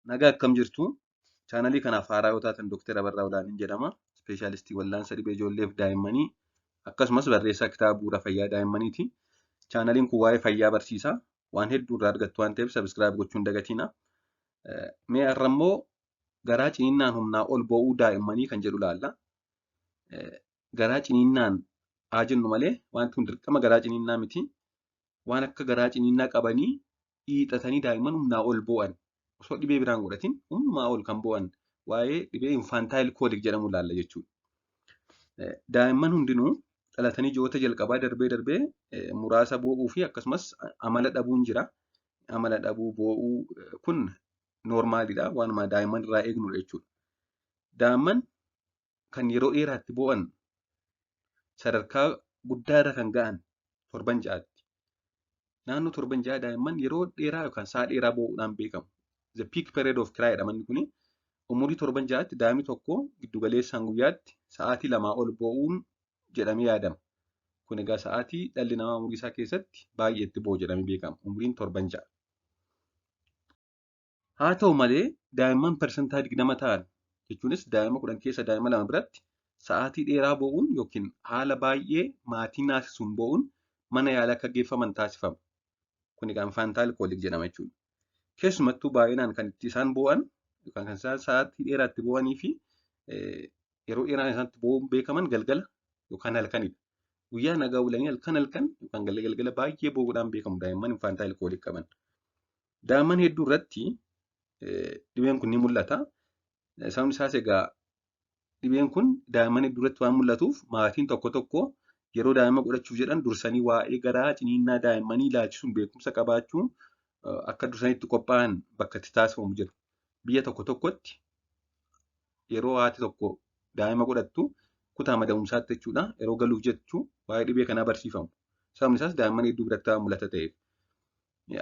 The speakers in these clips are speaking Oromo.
Nagaa akkam jirtu? Chaanalii kanaaf haaraa yoo taatan Dr. Abarraa Olaaniin jedhama. Ispeeshaalistii wallaansa dhibee ijoolleef daa'immanii akkasumas barreessaa kitaaba bu'uura fayyaa daa'immaniiti. Chaanaliin kun waa'ee fayyaa barsiisa. Waan hedduu irraa argattu waan ta'eef sabiskiraayib gochuun dagatina. Mee har'a immoo garaa ciniinnaan humnaa ol boo'uu daa'immanii kan jedhu ilaalla. Garaa ciniinnaan haa jennu malee wanti kun dirqama garaa ciniinnaa miti. Waan akka garaa ciniinnaa qabanii hiixatanii daa'imman humnaa ol boo'an. Osoo dhibee biraan godhatin humnaa ol kan boo'an waa'ee dhibee infaantaayil koolik jedhamu ilaalla jechuudha. Daa'imman hundinuu dhalatanii ji'oota jalqabaa darbee muraasa boo'uu fi akkasumas amala dhabuun jira. Amala dhabuu boo'uu kun noormaalidha. Waanuma daa'imman irraa eegnudha jechuudha. Daa'imman kan yeroo dheeraatti boo'an sadarkaa guddaarra kan ga'an torban ja'aatti. Naannoo torban ja'a daa'imman yeroo dheeraa yookaan sa'a dheeraa boo'uudhaan beekamu. The peak period of cry jedhamanni kuni umurii torban ja'aatti daa'imni tokko giddugaleessaan guyyaatti sa'aatii lamaa ol boo'uun jedhamee yaadama. Kun egaa sa'aatii dhalli namaa umurii isaa keessatti baay'eetti boo'u jedhamee beekama. Umuriin torban ja'a. Haa ta'u malee daa'imman parsantaa 20 ta'an jechuunis daa'ima 10 keessa daa'ima 2 biratti sa'aatii dheeraa boo'uun yookiin haala baay'ee maatii naasisuun boo'uun mana yaalaa akka geeffaman taasifama. Kun egaa infaantaayil koolik jedhama jechuudha. Keessumattuu baay'inaan kan itti isaan boo'an yookaan kan isaan sa'aatii dheeraatti boo'anii fi yeroo dheeraan isaanitti boo'uun beekaman galgala yookaan halkanidha. Guyyaa nagaa bulanii halkan yookaan galgala baay'ee boo'uudhaan beekamu daa'imman infaantaayil koolik qaban. Daa'imman hedduu irratti dhibeen kun ni mul'ata. Sababni isaas egaa dhibeen kun daa'imman hedduu irratti waan mul'atuuf maatiin tokko yeroo daa'ima godhachuuf jedhan dursanii waa'ee garaa ciniinnaa daa'immanii ilaalchisuun beekumsa qabaachuun akka dursanitti qophaa'an bakka itti taasifamu jira. Biyya tokkotti yeroo haati tokko daa'ima godhattu kutaa mada'umsaatti jechuudha. Yeroo galuuf jettu waa'ee dhibee kanaa barsiifamu. Sababni isaas daa'imman hedduu biratti waan mul'ata ta'eef.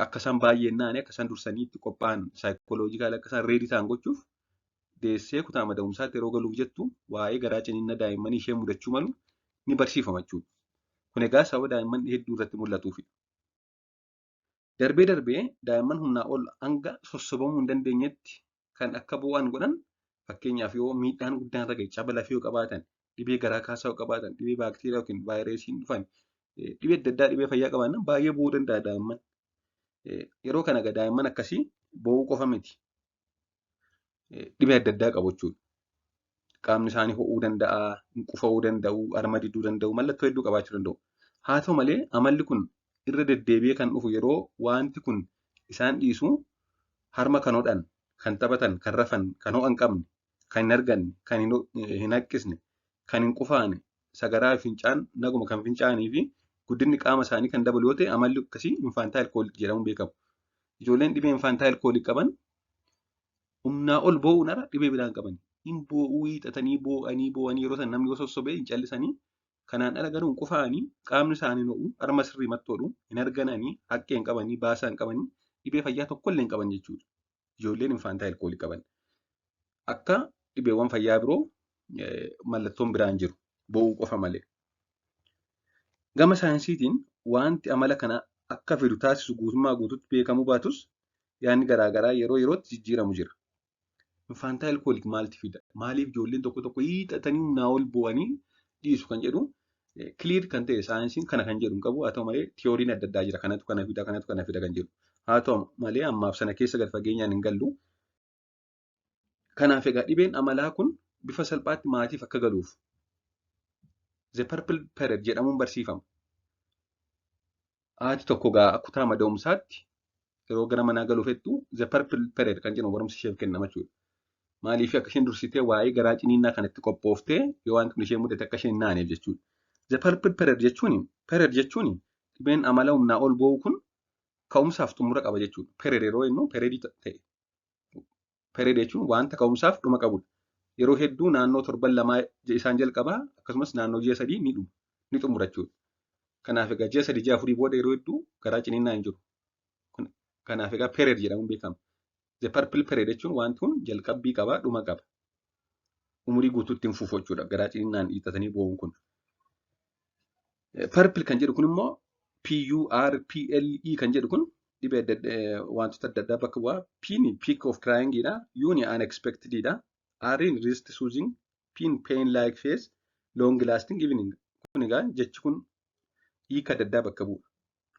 Akka isaan baay'eennaanii akka isaan dursanii itti qophaa'an saayikooloojikaali akka isaan reedii ta'an gochuuf deessee kutaa mada'umsaatti yeroo galuuf jettu waa'ee garaa ciniinnaa daa'immanii ishee mudachuu malu ni barsiifama jechuudha. Kun egaa sababa daa'imman hedduu irratti mul'atuufidha. Darbee daa'imman humnaa ol hanga sossobamuu hin dandeenyetti kan akka boo'an godhan fakkeenyaaf yoo miidhaan guddaan irra gahe caba lafee yoo qabaatan dhibee garaa kaasaa yoo qabaatan dhibee baakteeriyaa yookiin vaayirasiin dhufan dhibee adda addaa dhibee fayyaa qabaatan baay'ee boo'uu danda'a daa'imman. Yeroo kana egaa daa'imman akkasii boo'uu qofa miti. Dhibee adda addaa qabu jechuudha. Qaamni isaanii ho'uu danda'a, qufa'uu danda'u, harma diduu danda'u, mallattoo hedduu qabaachuu danda'u. Haa ta'u malee amalli kun irra deddeebi'ee kan dhufu yeroo wanti kun isaan dhiisu harma kan hodhan, kan taphatan, kan rafan, kan ho'a hin qabne, kan hin arganne, kan hin haqqisne, kan hin qufaane, sagaraa fincaan naguma kan fincaanii fi guddinni qaama isaanii kan dabalu yoo ta'e amalli akkasii infaantaayil koolik jedhamuun beekamu. Ijoolleen dhibee infaantaayil koolik qaban humnaa ol boo'uun ala dhibee biraan qaban. Hin boo'uu hiixatanii boo'anii yeroo san namni yoo sossobee hin callisanii kanaan ala garuu hin qufaa'anii qaamni isaanii ho'u harma sirrii mattoodhu hin argananii haqqee hin qabanii baasaa hin qabanii dhibee fayyaa tokkollee hin qaban jechuudha. Ijoolleen infaantaayil koolik qaban. Akka dhibeewwan fayyaa biroo mallattoon biraan jiru boo'uu qofa malee. Gama saayinsiitiin wanti amala kana akka fidu taasisu guutummaa guutuutti beekamuu baatus yaadni garaagaraa yeroo yerootti jijjiiramu jira. Infaantaayil koolik maaltu fida? Maaliif ijoolleen tokko hiixatanii humnaa ol boo'anii dhiisu kan jedhu kiliir kan ta'e saayinsiin kana kan jedhu hin qabu. Haa ta'u malee tiyooriin adda addaa jira. Kanatu kana fida kan jedhu. Haa ta'u malee ammaaf sana keessa gad fageenyaan hin gallu. Kanaaf egaa dhibeen amalaa kun bifa salphaatti maatiif akka galuuf the purple period jedhamuun barsiifama. Haati tokko gaa kutaa mada'umsaatti yeroo gara manaa galuuf jettu the purple period kan jedhamu barumsi isheef kennama jechuudha. Maaliif akka isheen dursitee waa'ee garaa ciniinnaa kanatti qophooftee yoo wanti kun ishee mudate akka isheen hin naaneef jechuudha. The purple period jechuun dhibeen amala humnaa ol boo'u kun ka'umsaaf xumura qaba jechuudha. Period yeroo jennu periodii ta'e. Period jechuun wanta ka'umsaaf dhuma qabudha. Yeroo hedduu naannoo torban lamaa isaan jalqabaa akkasumas naannoo ji'a 3 ni xumura jechuudha. Kanaaf egaa ji'a 3 ji'a 4 booda yeroo hedduu garaa ciniinnaa hin jiru. Kanaaf egaa period jedhamuun beekama. The purple period jechuun wanti kun jalqabbii qaba, dhuma qaba. Umurii guutuutti hin fufu jechuudha. Garaa ciniinnaan hiixatanii boo'uun kun. Purple kan jedhu kun immoo PURPLE kan jedhu kun dhibee wantoota adda addaa bakka bu'aa. P'n peak of crying dha. U'n unexpected dha. R'n resist soothing. P'n pain like face. Long lasting evening. Kun egaa jechi kun hiika adda addaa bakka bu'a.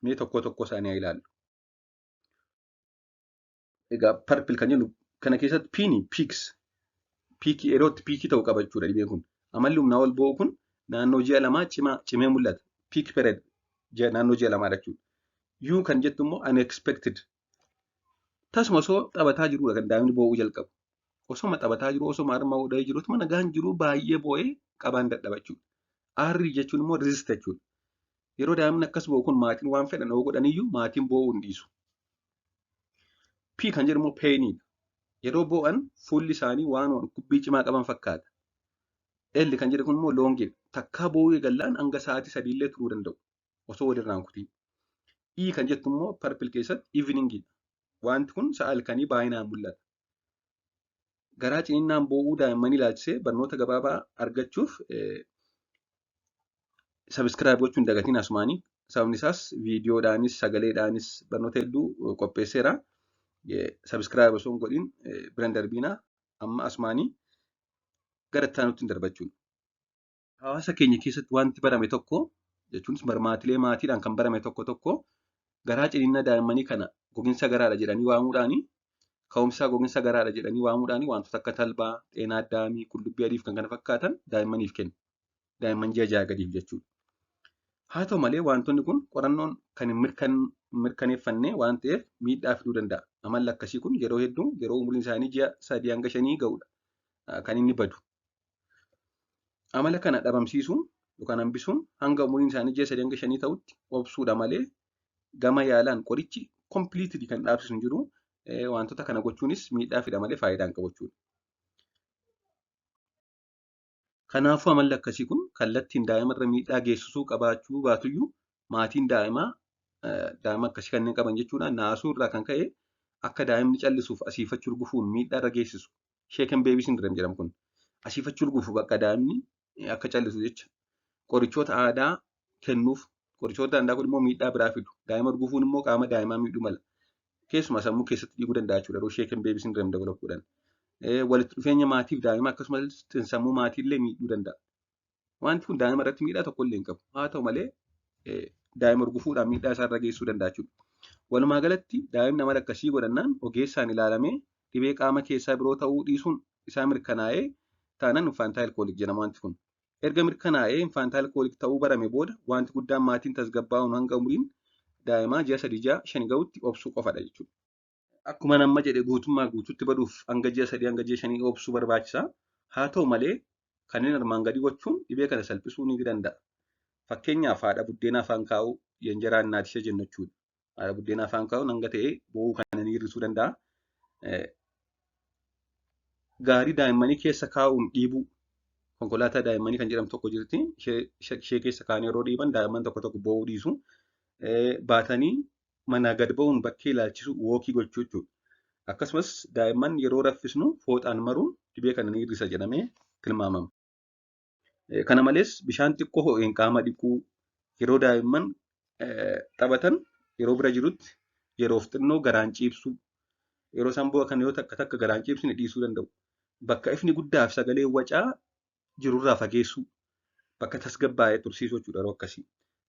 Mee tokko tokko isaanii haa ilaallu. Egaa purple kan jennu kana keessatti P'n peaks. Piikii yeroo itti piikii ta'u qaba jechuudha dhibeen kun. Amalli humnaa ol ba'u kun naannoo ji'a lamaa cimee mul'ata. Peak period naannoo ji'a lamaadha jechuudha. U kan jettu immoo unexpected. Tasuma osoo taphataa jirudha kan daa'imni boo'uu jalqabu. Osoma taphataa jiru osoma harma hodhee jirutti mana nagaan jiru baay'ee boo'ee qabaan dadhaba jechuudha. R jechuun immoo resist jechuudha. Yeroo daa'imni akkas boo'u kun maatiin waan fedhan yoo godhaniyyuu maatiin boo'uu hin dhiisu. P kan jedhu immoo painidha. Yeroo boo'an fuulli isaanii waan kubbii cimaa qaban fakkaata. L kan jedhu kun immoo loongidha. Takkaa boo'uu eegallaan hanga sa'aatii 3 illee turuu danda'u osoo walirraan kutiin. E kan jettu immoo purple keessatti eveningidha. Wanti kun sa'a halkanii baay'inaan mul'ata. Garaa ciniinnaan boo'uu daa'immanii ilaalchisee barnoota gabaabaa argachuuf sabiskiraayib gochuu hin dagatiin asumaanii. Sababni isaas viidiyoodhaanis sagaleedhaanis barnoota hedduu qopheesseera. Sabiskiraayib osoo hin godhin bira hin darbiinaa. Amma asumaanii gara itti aanutti hin darbachuudha. Hawaasa keenya keessatti wanti barame tokko jechuunis barmaatilee maatiidhaan kan barame tokko garaa ciniinna daa'immanii kana gogiinsa garaadha jedhanii waamuudhaanii ka'umsaa gogiinsa garaadha jedhanii waamuudhaanii wantoota akka talbaa, xeenaa addaamii, qullubbii adiif kan kana fakkaatan daa'immaniif kennu. Daa'imman ji'a 6 gadiif jechuudha. Haa ta'u malee wantoonni kun qorannoon kan hin mirkaneeffannee waan ta'eef miidhaa fiduu danda'a. Amalli akkasii kun yeroo hedduu yeroo umriin isaanii ji'a 3 hanga 5 ga'udha kan inni badu. Amala kana dhabamsiisuun yookaan hambisuun hanga umriin isaanii ji'a 3 hanga 5 ta'utti obsuudha malee gama yaalaan qorichi kompiliitilii kan dhaabsisu hin jiru. Wantoota kana gochuunis miidhaa fida malee faayidaa hin qabu jechuudha. Kanaafuu amalli akkasii kun kallattiin daa'imarra miidhaa geessisuu qabaachuu baatuyyuu maatiin daa'ima akkasii kanneen qaban jechuudha. Naasuu irraa kan ka'e akka daa'imni callisuuf asiifachuu urgufuun miidhaa irra geessisu. Sheeken beebii sindireem jedhamu kun asiifachuu urgufuuf bakka daa'imni akka callisu jecha qorichoota aadaa kennuuf. Qorichoota aadaa kun immoo miidhaa biraa fidu. Daa'ima urgufuun immoo qaama daa'imaa miidhuu mala. Keessumaa sammuu keessatti dhiiguu danda'a jechuudha. Yeroo sheeken beebii sindireem dabalamuudhaan. Walitti dhufeenya maatiif daa'ima akkasumas sammuu maatiillee miidhuu danda'a. Wanti kun daa'ima irratti miidhaa tokko illee hin qabu. Haa ta'u malee daa'ima urgufuudhaan miidhaa isaarra geessuu danda'a jechuudha. Walumaa galatti daa'imni amala akkasii godhannaan ogeessaan ilaalamee dhibee qaama keessaa biroo ta'uu dhiisuun isaa mirkanaa'ee taanaan infaantaayil koolik jedhama wanti kun. Erga mirkanaa'ee infaantaayil koolik ta'uu barame booda wanti guddaan maatiin tasgabbaa'uun hanga umriin daa'imaa ji'a 3-5 ga'utti obsuu qofadha jechuudha. Akkuma nama jedhe guutummaa guutuutti baduuf hanga ji'a 3 hanga ji'a 5 obsuu barbaachisa. Haa ta'u malee kanneen armaan gadii gochuun dhibee kana salphisuu ni danda'a. Fakkeenyaaf haadha buddeena afaan kaa'uu yenjeraan naatishee jennu jechuudha. Haadha buddeena afaan kaa'uun hanga ta'e boo'uu kana ni hir'isuu danda'a. Gaarii daa'immanii keessa kaa'uun dhiibuu. Konkolaataa daa'immanii kan jedhamu tokko jirti. Ishee keessa kaa'anii yeroo dhiiban daa'imman tokko boo'uu dhiisu. Baatanii manaa gad ba'uun bakkee ilaalchisu wookii gochuu jechuudha. Akkasumas daa'imman yeroo raffisnu fooxaan maruun dhibee kana ni hir'isa jedhamee tilmaamama. Kana malees bishaan xiqqoo ho'een qaama dhiquu yeroo daa'imman taphatan yeroo bira jirutti yeroof xinnoo garaan ciibsuu yeroo isaan boo'an yoo takka garaan ciibsine dhiisuu danda'u. Bakka ifni guddaaf sagalee wacaa jirurraa fageessuu bakka tasgabbaa'ee tursiisuu jechuudha yeroo akkasii.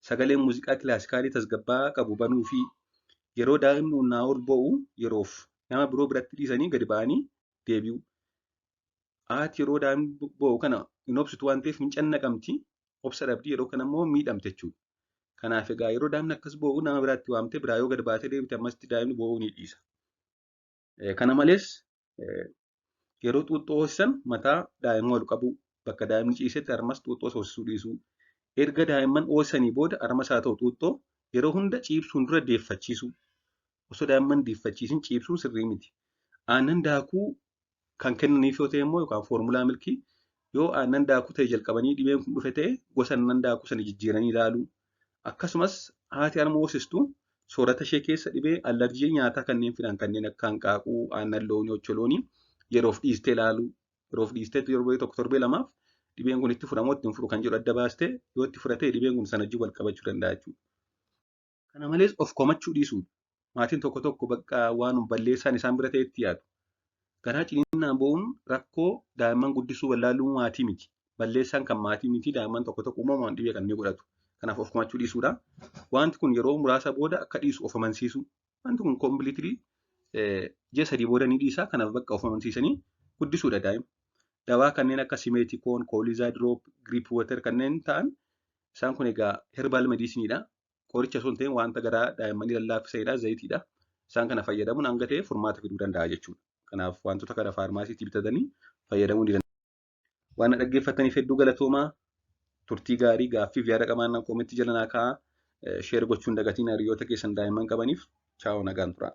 Sagaleen muuziqaa kilaasikaalii tasgabbaa'aa qabu banuu fi yeroo daa'imni humnaa ol boo'u yeroof nama biroo biratti dhiisanii gadi ba'anii deebi'u. Haati yeroo daa'imni boo'u kana hin obsitu waan ta'eef hin cannaqamti. Obsa dhabdii yeroo kana immoo miidhamte jechuudha. Kanaaf egaa yeroo daa'imni akkas boo'u nama biraatti waamtee biraa yoo gadi baatee deebite ammasitti daa'imni boo'uu ni dhiisa. Kana malees yeroo xuuxxoo hoosisan mataa daa'ima ol qabu bakka daa'imni ciisetti harmas xuuxxoo hoosisuu dhiisuu. Erga daa'imman hoosisanii booda harmas haa ta'u xuuxxoo yeroo hunda ciibsuun dura deeffachiisuu. Osoo daa'imman deeffachiisin ciibsuun sirrii miti. Aannan daakuu kan kennaniif yoo ta'e immoo yookaan foormulaa milkii yoo aannan daakuu ta'e jalqabanii dhibeen kun dhufe ta'e gosa aannan daakuu sana jijjiiranii ilaaluu. Akkasumas haati harma hoosistu soorata ishee keessa dhibee allarjii nyaataa kanneen fidan kanneen akka hanqaaquu, aannan loonii, ocholoonii yeroof dhiistee ilaaluu. Yeroof dhiistee torbee tokko torbee lamaaf dhibeen kun itti fudhamoo ittiin fudhu kan jedhu adda baastee yoo itti fudhatee dhibeen kun sana wajjin wal qabachuu danda'a jechuudha. Kana malees of komachuu dhiisuu. maatiin tokko tokko bakka waan balleessaan isaan bira ta'etti yaadu. Garaa ciniinnaan bo'uun rakkoo daa'imman guddisuu wallaaluu maatii miti. Balleessaan kan maatii miti daa'imman tokko tokko uumamaan dhibee kan inni godhatu. Kanaaf of komachuu dhiisuudha. Wanti kun yeroo muraasa booda akka dhiisu of amansiisu. Wanti kun kompiliitilii ji'a sadii booda ni dhiisa. Kanaaf bakka of amansiisanii guddisuudha daa'ima. Dawaa kanneen akka simeetikoon, koolizaa diroop, giriip wooter kanneen ta'an isaan kun egaa herbaal medisiniidha. Qoricha osoo hin ta'in wanta garaa daa'immanii lallaafisanidha. Zayitiidha. Isaan kana fayyadamuun hanga ta'e furmaata fiduu danda'a jechuudha. Kanaaf wantoota kana faarmaasiitti bitatanii fayyadamuu ni danda'u. Waan dhaggeeffataniif hedduu galatoomaa. Turtii gaarii gaaffiif yaada qabaannaan koomentii jala naa kaa'aa. Sheer gochuun dagatiin hiriyoota keessan daa'imman qabaniif chaa'oo nagaan tura.